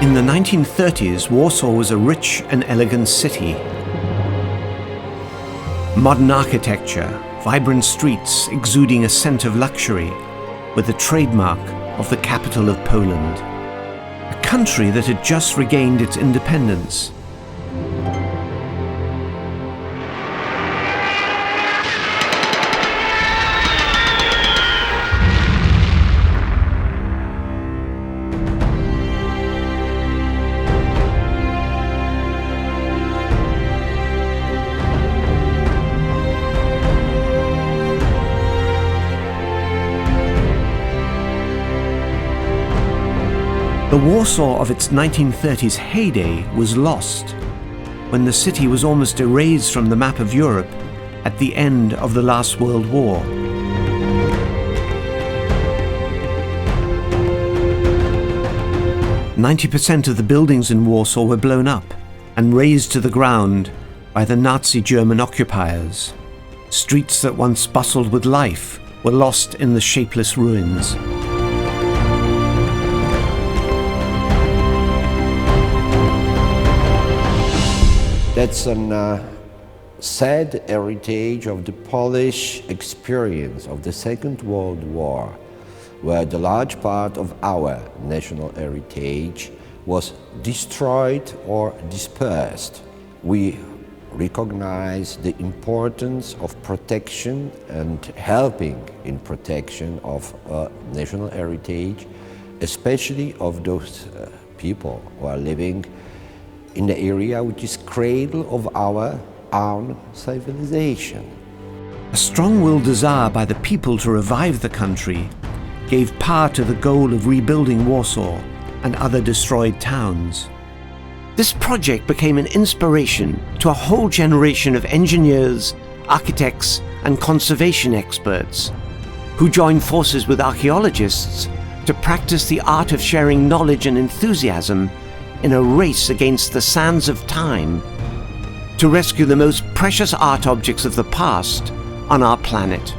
In the 1930s, Warsaw was a rich and elegant city. Modern architecture, vibrant streets exuding a scent of luxury, were the trademark of the capital of Poland, a country that had just regained its independence. The Warsaw of its 1930s heyday was lost when the city was almost erased from the map of Europe at the end of the last World War. "90% of the buildings in Warsaw were blown up and razed to the ground by the Nazi German occupiers. Streets that once bustled with life were lost in the shapeless ruins. That's a sad heritage of the Polish experience of the Second World War, where the large part of our national heritage was destroyed or dispersed. We recognize the importance of protection and helping in protection of national heritage, especially of those people who are living in the area which is cradle of our own civilization. A strong-willed desire by the people to revive the country gave power to the goal of rebuilding Warsaw and other destroyed towns. This project became an inspiration to a whole generation of engineers, architects, and conservation experts who joined forces with archaeologists to practice the art of sharing knowledge and enthusiasm in a race against the sands of time to rescue the most precious art objects of the past on our planet.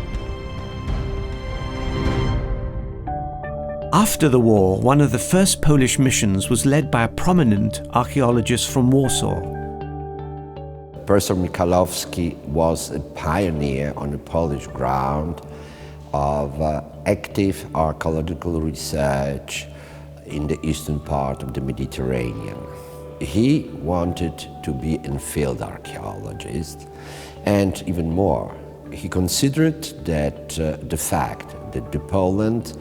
After the war, one of the first Polish missions was led by a prominent archaeologist from Warsaw. Professor Michalowski was a pioneer on the Polish ground of active archaeological research in the eastern part of the Mediterranean. He wanted to be a field archaeologist, and even more, he considered that the fact that the Poland,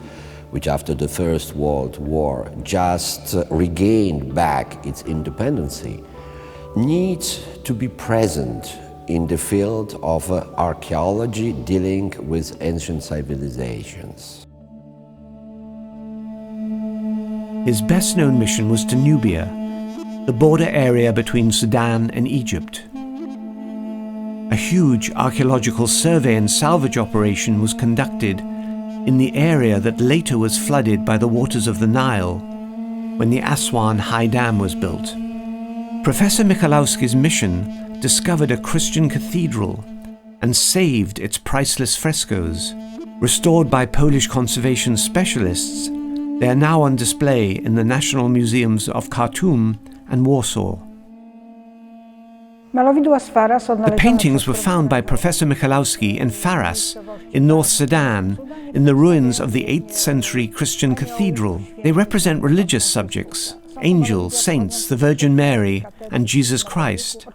which after the First World War just regained back its independence, needs to be present in the field of archaeology dealing with ancient civilizations. His best-known mission was to Nubia, the border area between Sudan and Egypt. A huge archaeological survey and salvage operation was conducted in the area that later was flooded by the waters of the Nile when the Aswan High Dam was built. Professor Michalowski's mission discovered a Christian cathedral and saved its priceless frescoes. Restored by Polish conservation specialists, they are now on display in the National Museums of Khartoum and Warsaw. The paintings were found by Professor Michalowski in Faras, in North Sudan, in the ruins of the 8th century Christian cathedral. They represent religious subjects, angels, saints, the Virgin Mary, and Jesus Christ.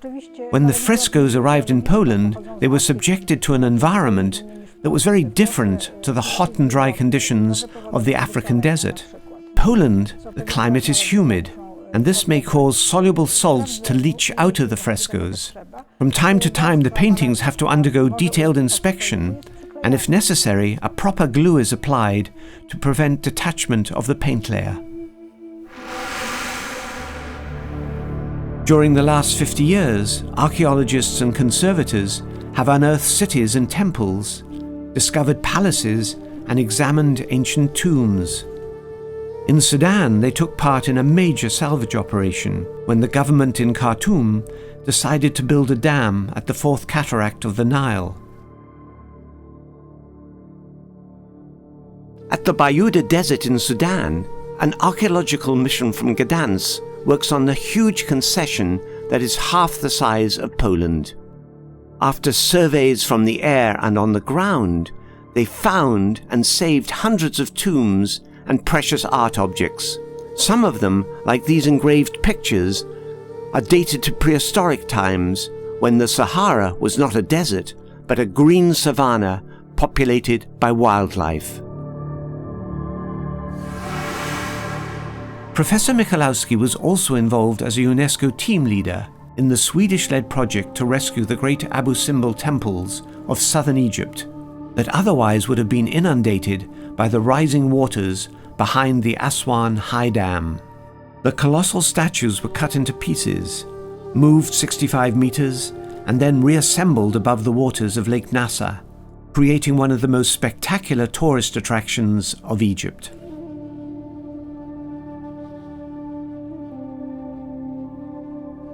When the frescoes arrived in Poland, they were subjected to an environment that was very different to the hot and dry conditions of the African desert. Poland, the climate is humid, and this may cause soluble salts to leach out of the frescoes. From time to time, the paintings have to undergo detailed inspection, and if necessary, a proper glue is applied to prevent detachment of the paint layer. During the last 50 years, archaeologists and conservators have unearthed cities and temples, discovered palaces, and examined ancient tombs. In Sudan, they took part in a major salvage operation when the government in Khartoum decided to build a dam at the fourth cataract of the Nile. At the Bayuda Desert in Sudan, An archaeological mission from Gdansk works on a huge concession that is half the size of Poland. After surveys from the air and on the ground, they found and saved hundreds of tombs and precious art objects. Some of them, like these engraved pictures, are dated to prehistoric times when the Sahara was not a desert, but a green savanna populated by wildlife. Professor Michalowski was also involved as a UNESCO team leader in the Swedish-led project to rescue the great Abu Simbel temples of southern Egypt that otherwise would have been inundated by the rising waters behind the Aswan High Dam. The colossal statues were cut into pieces, moved 65 meters, and then reassembled above the waters of Lake Nasser, creating one of the most spectacular tourist attractions of Egypt.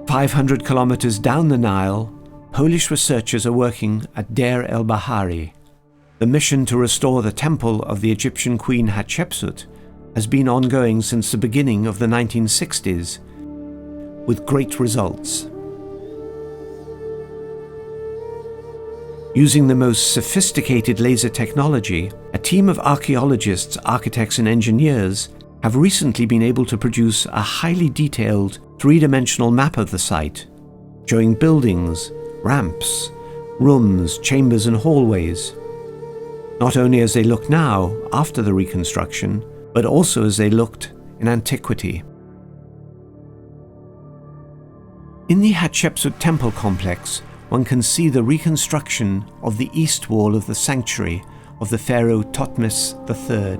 "500 kilometers down the Nile, Polish researchers are working at Deir el-Bahari. The mission to restore the temple of the Egyptian queen Hatshepsut has been ongoing since the beginning of the 1960s, with great results. Using the most sophisticated laser technology, a team of archaeologists, architects and engineers have recently been able to produce a highly detailed three-dimensional map of the site, showing buildings, ramps, rooms, chambers and hallways, not only as they look now after the reconstruction, but also as they looked in antiquity. In the Hatshepsut temple complex, one can see the reconstruction of the east wall of the sanctuary of the pharaoh Thutmose III.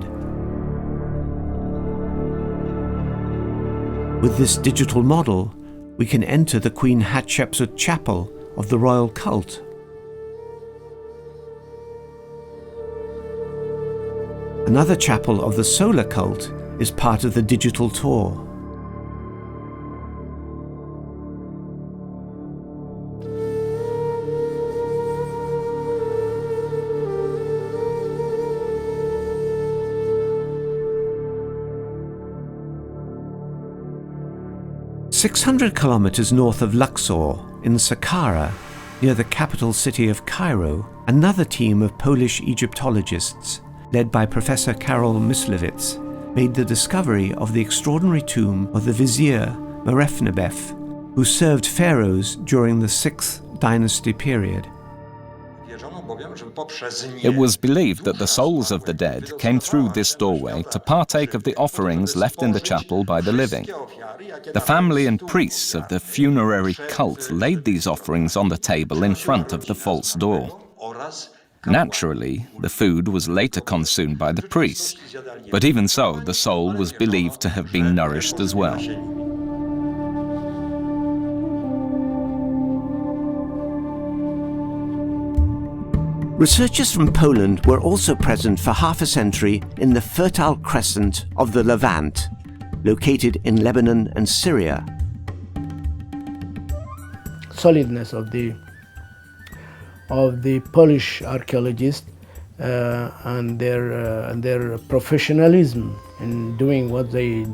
With this digital model, we can enter the Queen Hatshepsut chapel of the royal cult. Another chapel of the solar cult is part of the digital tour. "600 kilometers north of Luxor, in Saqqara, near the capital city of Cairo, another team of Polish Egyptologists, led by Professor Karol Myslewicz, made the discovery of the extraordinary tomb of the vizier Merefnebef, who served pharaohs during the 6th dynasty period. It was believed that the souls of the dead came through this doorway to partake of the offerings left in the chapel by the living. The family and priests of the funerary cult laid these offerings on the table in front of the false door. Naturally, the food was later consumed by the priests, but even so, the soul was believed to have been nourished as well. Researchers from Poland were also present for half a century in the Fertile Crescent of the Levant, located in Lebanon and Syria. Solidness of the Polish archaeologists and their professionalism in doing what they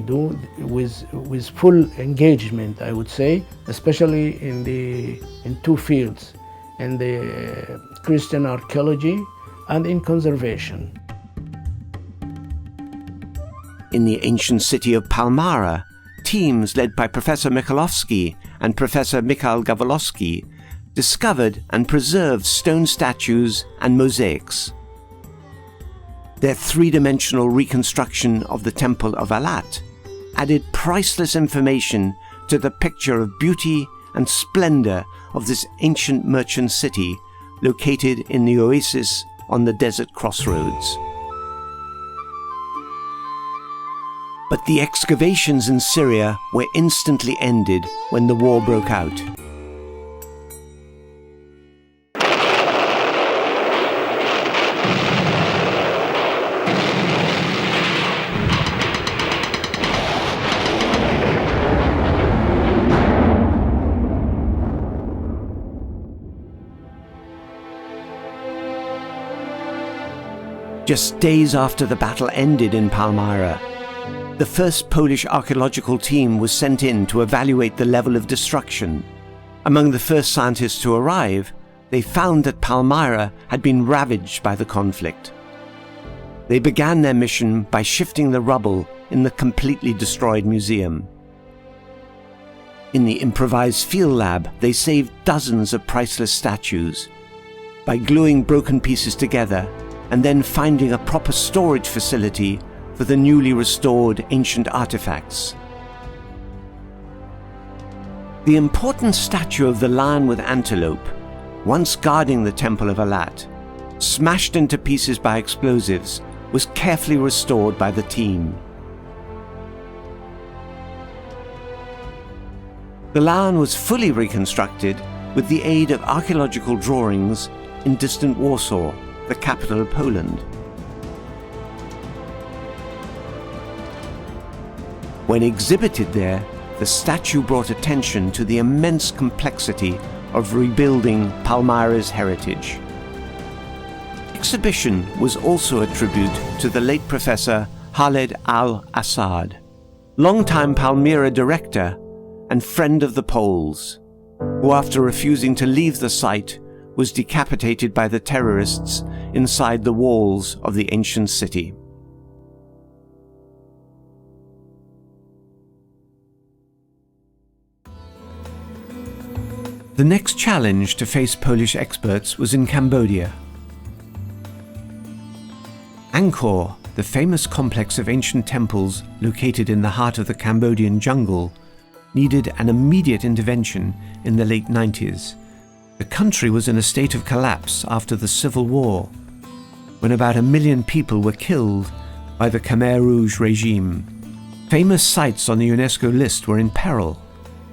do with full engagement, I would say, especially in two fields, in the Christian archaeology and in conservation. In the ancient city of Palmyra, teams led by Professor Michalowski and Professor Michał Gawolowski discovered and preserved stone statues and mosaics. Their three-dimensional reconstruction of the Temple of Alat added priceless information to the picture of beauty and splendor of this ancient merchant city located in the oasis on the desert crossroads. But the excavations in Syria were instantly ended when the war broke out. Just days after the battle ended in Palmyra, The first Polish archaeological team was sent in to evaluate the level of destruction. Among the first scientists to arrive, they found that Palmyra had been ravaged by the conflict. They began their mission by shifting the rubble in the completely destroyed museum. In the improvised field lab, they saved dozens of priceless statues. By gluing broken pieces together and then finding a proper storage facility for the newly restored ancient artifacts. The important statue of the lion with antelope, once guarding the Temple of Alat, smashed into pieces by explosives, was carefully restored by the team. The lion was fully reconstructed with the aid of archaeological drawings in distant Warsaw, the capital of Poland. When exhibited there, the statue brought attention to the immense complexity of rebuilding Palmyra's heritage. The exhibition was also a tribute to the late Professor Khaled al-Assad, longtime Palmyra director and friend of the Poles, who after refusing to leave the site was decapitated by the terrorists inside the walls of the ancient city. The next challenge to face Polish experts was in Cambodia. Angkor, the famous complex of ancient temples located in the heart of the Cambodian jungle, needed an immediate intervention in the late 90s. The country was in a state of collapse after the Civil War, when about 1 million people were killed by the Khmer Rouge regime. Famous sites on the UNESCO list were in peril.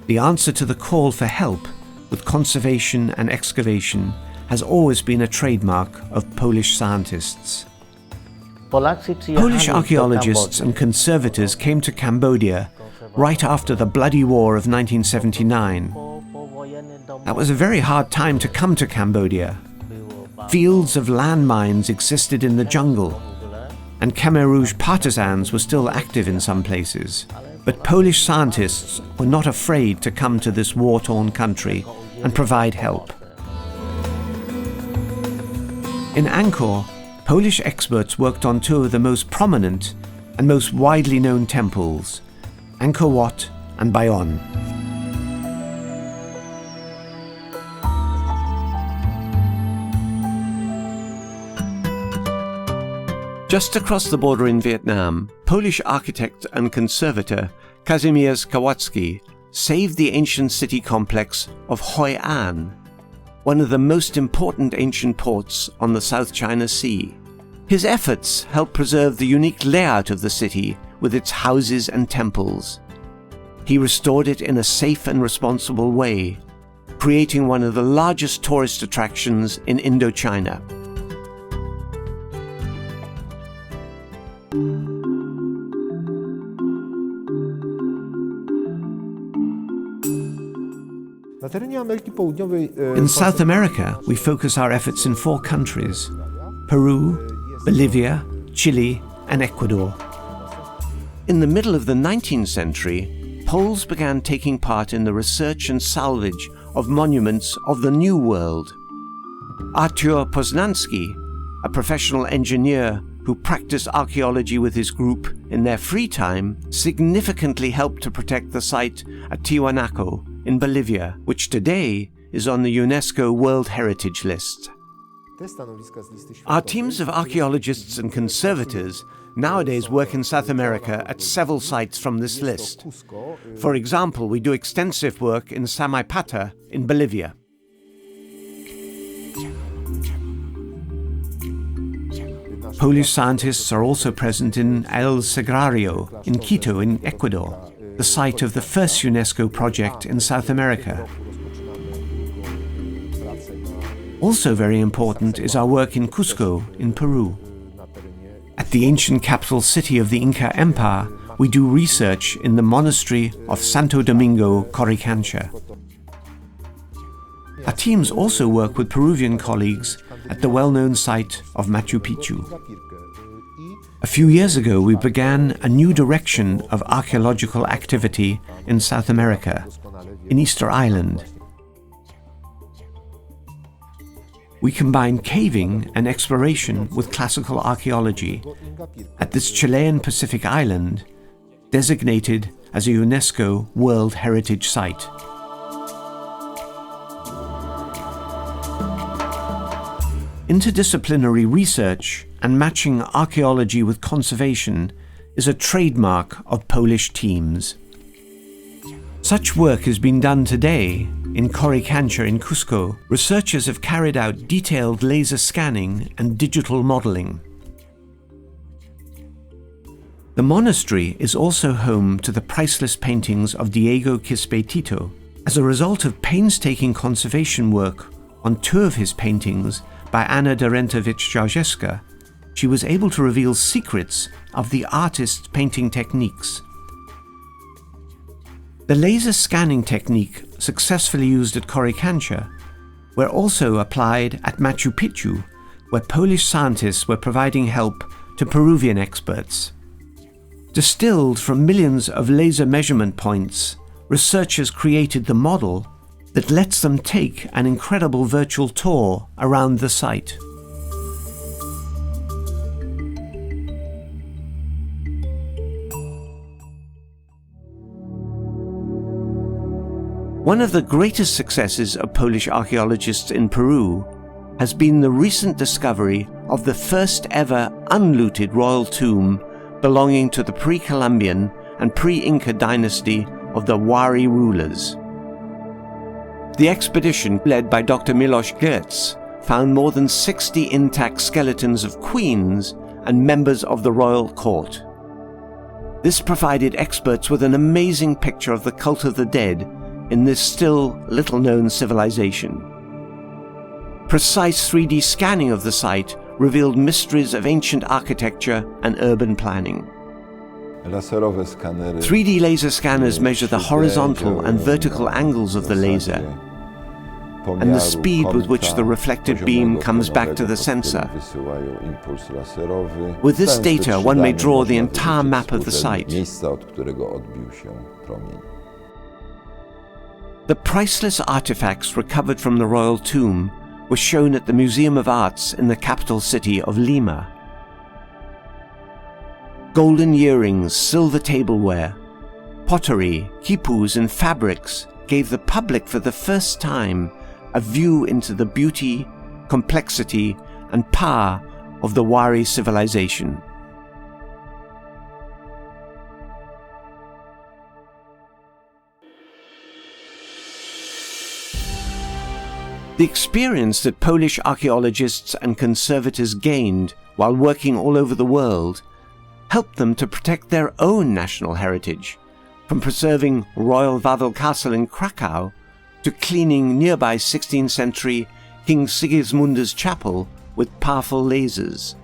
The answer to the call for help with conservation and excavation has always been a trademark of Polish scientists. Polish archaeologists and conservators came to Cambodia right after the bloody war of 1979. That was a very hard time to come to Cambodia. Fields of landmines existed in the jungle, and Khmer Rouge partisans were still active in some places. But Polish scientists were not afraid to come to this war-torn country and provide help. In Angkor, Polish experts worked on two of the most prominent and most widely known temples, Angkor Wat and Bayon. Just across the border in Vietnam, Polish architect and conservator Kazimierz Kawacki saved the ancient city complex of Hoi An, one of the most important ancient ports on the South China Sea. His efforts helped preserve the unique layout of the city with its houses and temples. He restored it in a safe and responsible way, creating one of the largest tourist attractions in Indochina. In South America, we focus our efforts in 4 countries: Peru, Bolivia, Chile, and Ecuador. In the middle of the 19th century, Poles began taking part in the research and salvage of monuments of the New World. Artur Poznański, a professional engineer who practiced archaeology with his group in their free time, significantly helped to protect the site at Tiwanaku in Bolivia, which today is on the UNESCO World Heritage List. Our teams of archaeologists and conservators nowadays work in South America at several sites from this list. For example, we do extensive work in Samaipata in Bolivia. Polish scientists are also present in El Sagrario in Quito in Ecuador, the site of the first UNESCO project in South America. Also very important is our work in Cusco in Peru. At the ancient capital city of the Inca Empire, we do research in the monastery of Santo Domingo Coricancha. Our teams also work with Peruvian colleagues at the well-known site of Machu Picchu. A few years ago, we began a new direction of archaeological activity in South America, in Easter Island. We combine caving and exploration with classical archaeology at this Chilean Pacific island, designated as a UNESCO World Heritage Site. Interdisciplinary research and matching archaeology with conservation is a trademark of Polish teams. Such work is being done today in Coricancha in Cusco. Researchers have carried out detailed laser scanning and digital modeling. The monastery is also home to the priceless paintings of Diego Quispe Tito. As a result of painstaking conservation work on two of his paintings by Anna Dorentowicz-Jarzeska, she was able to reveal secrets of the artist's painting techniques. The laser scanning technique successfully used at Coricancha were also applied at Machu Picchu, where Polish scientists were providing help to Peruvian experts. Distilled from millions of laser measurement points, researchers created the model that lets them take an incredible virtual tour around the site. One of the greatest successes of Polish archaeologists in Peru has been the recent discovery of the first ever unlooted royal tomb belonging to the pre-Columbian and pre-Inca dynasty of the Wari rulers. The expedition, led by Dr. Miloš Goetz, found more than 60 intact skeletons of queens and members of the royal court. This provided experts with an amazing picture of the cult of the dead in this still little-known civilization. Precise 3D scanning of the site revealed mysteries of ancient architecture and urban planning. 3D laser scanners measure the horizontal and vertical angles of the laser and the speed with which the reflected beam comes back to the sensor. With this data, one may draw the entire map of the site. The priceless artifacts recovered from the royal tomb were shown at the Museum of Arts in the capital city of Lima. Golden earrings, silver tableware, pottery, quipus and fabrics gave the public for the first time a view into the beauty, complexity and power of the Wari civilization. The experience that Polish archaeologists and conservators gained while working all over the world helped them to protect their own national heritage, from preserving Royal Wawel Castle in Krakow to cleaning nearby 16th century King Sigismund's chapel with powerful lasers.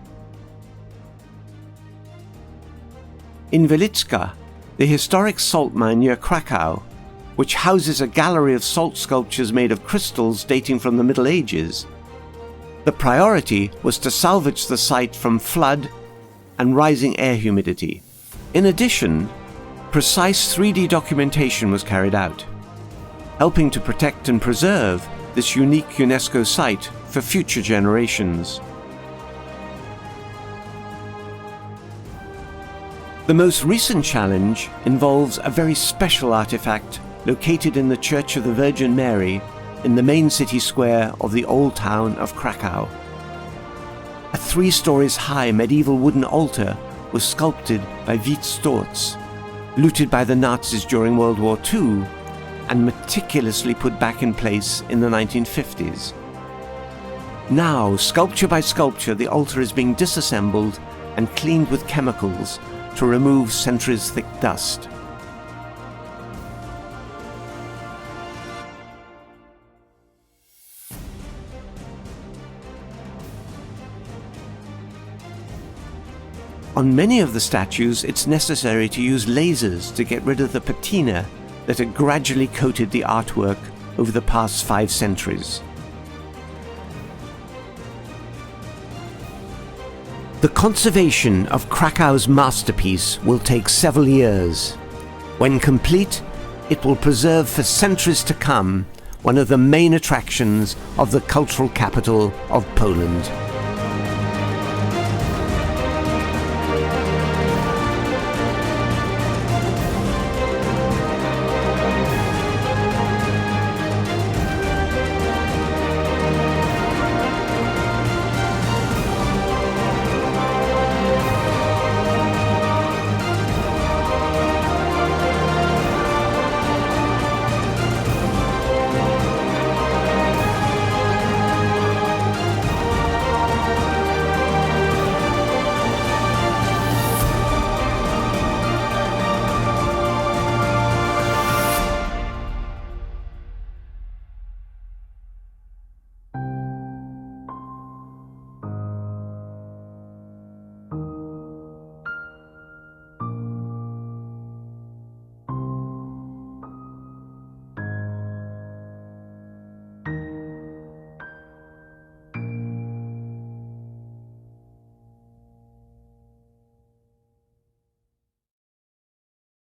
In Wieliczka, the historic salt mine near Krakow, which houses a gallery of salt sculptures made of crystals dating from the Middle Ages, the priority was to salvage the site from flood and rising air humidity. In addition, precise 3D documentation was carried out, helping to protect and preserve this unique UNESCO site for future generations. The most recent challenge involves a very special artifact located in the Church of the Virgin Mary in the main city square of the old town of Krakow. A 3 stories high medieval wooden altar was sculpted by Witt Storz, looted by the Nazis during World War II and meticulously put back in place in the 1950s. Now, sculpture by sculpture, the altar is being disassembled and cleaned with chemicals to remove centuries-thick dust. On many of the statues, it's necessary to use lasers to get rid of the patina that had gradually coated the artwork over the past 5 centuries. The conservation of Krakow's masterpiece will take several years. When complete, it will preserve for centuries to come one of the main attractions of the cultural capital of Poland.